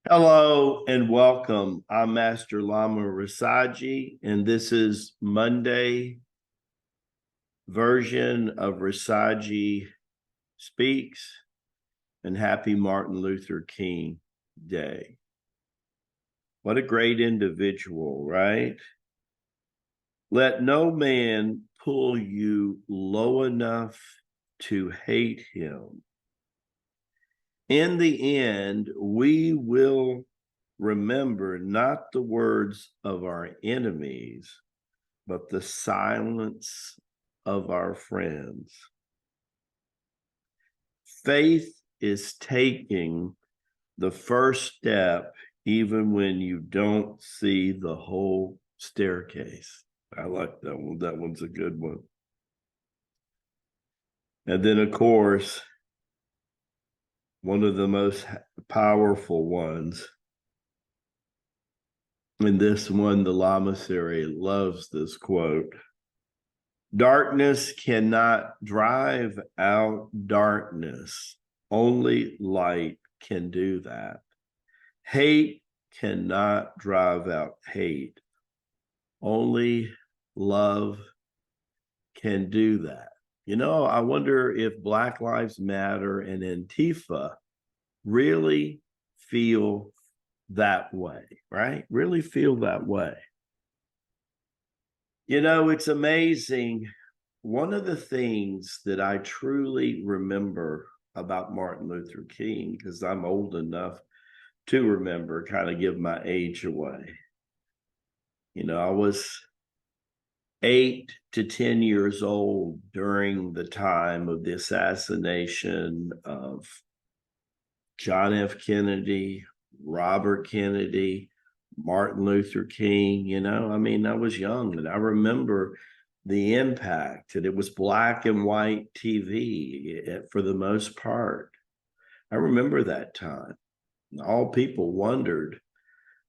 Hello and welcome. I'm Master Lama Rasaji, and this is Monday version of Rasaji Speaks, and happy Martin Luther King Day. What a great individual, right? Let no man pull you low enough to hate him. In the end, we will remember not the words of our enemies, but the silence of our friends. Faith is taking the first step even when you don't see the whole staircase. I like that one. That one's a good one. And then, of course, one of the most powerful ones, and this one, the Lamasery loves this quote: darkness cannot drive out darkness. Only light can do that. Hate cannot drive out hate. Only love can do that. You know, I wonder if Black Lives Matter and Antifa really feel that way, right? Really feel that way. You know, it's amazing. One of the things that I truly remember about Martin Luther King, because I'm old enough to remember, kind of give my age away. You know, I was 8 to 10 years old during the time of the assassination of John F. Kennedy, Robert Kennedy, Martin Luther King. You know, I mean, I was young and I remember the impact, and it was black and white TV for the most part. I remember that time. All people wondered,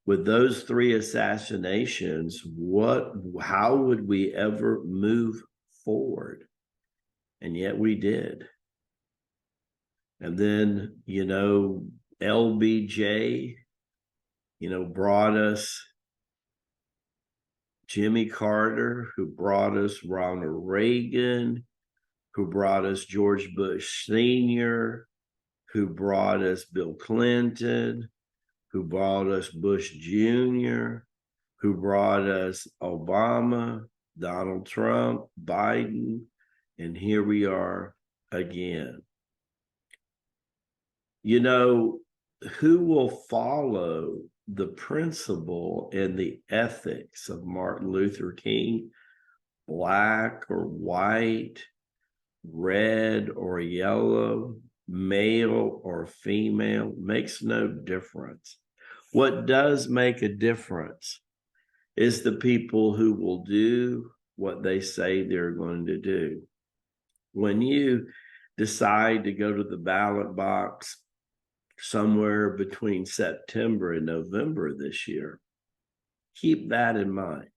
with those 3 assassinations, how would we ever move forward? And yet we did. And then, you know, LBJ, you know, brought us Jimmy Carter, who brought us Ronald Reagan, who brought us George Bush Sr., who brought us Bill Clinton, who brought us Bush Jr., who brought us Obama, Donald Trump, Biden, and here we are again. You know, who will follow the principle and the ethics of Martin Luther King, black or white, red or yellow, male or female, makes no difference. What does make a difference is the people who will do what they say they're going to do. When you decide to go to the ballot box somewhere between September and November this year, keep that in mind.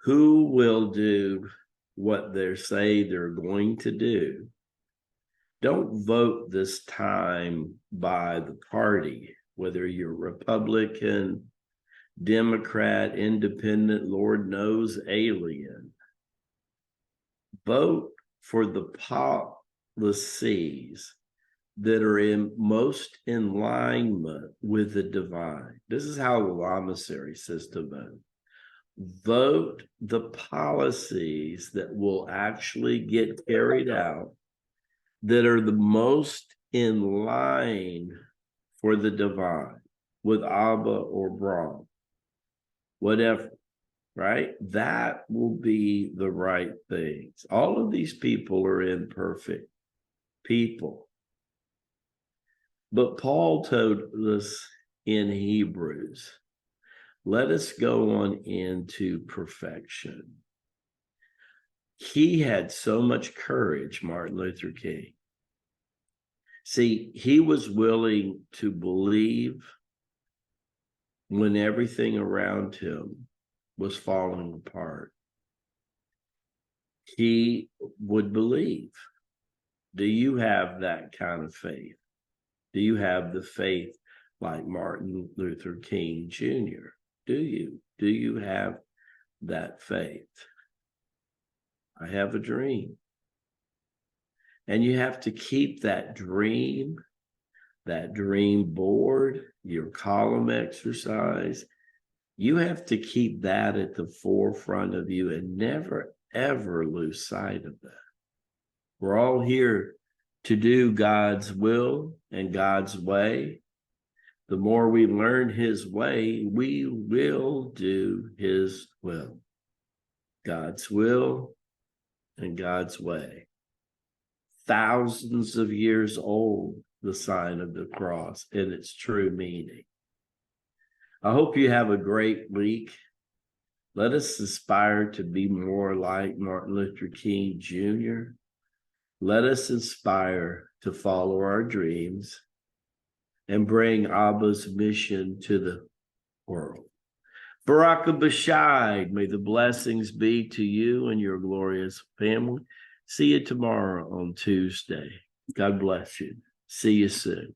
Who will do what they say they're going to do? Don't vote this time by the party, whether you're Republican, Democrat, Independent, Lord knows, alien. Vote for the policies that are most in alignment with the divine. This is how the Lamasery says to vote. Vote the policies that will actually get carried out, that are the most in line for the divine, with Abba or Brahm, whatever, right? That will be the right things. All of these people are imperfect people. But Paul told us in Hebrews, let us go on into perfection. He had so much courage, Martin Luther King. See, he was willing to believe when everything around him was falling apart. he would believe. Do you have that kind of faith? Do you have the faith like Martin Luther King Jr.? Do you? Do you have that faith? I have a dream. And you have to keep that dream board, your column exercise. You have to keep that at the forefront of you and never, ever lose sight of that. We're all here to do God's will and God's way. The more we learn his way, we will do his will. God's will and God's way. Thousands of years old, the sign of the cross in its true meaning. I hope you have a great week. Let us aspire to be more like Martin Luther King Jr. Let us aspire to follow our dreams and bring Abba's mission to the world. Baraka Bashai, may the blessings be to you and your glorious family. See you tomorrow on Tuesday. God bless you. See you soon.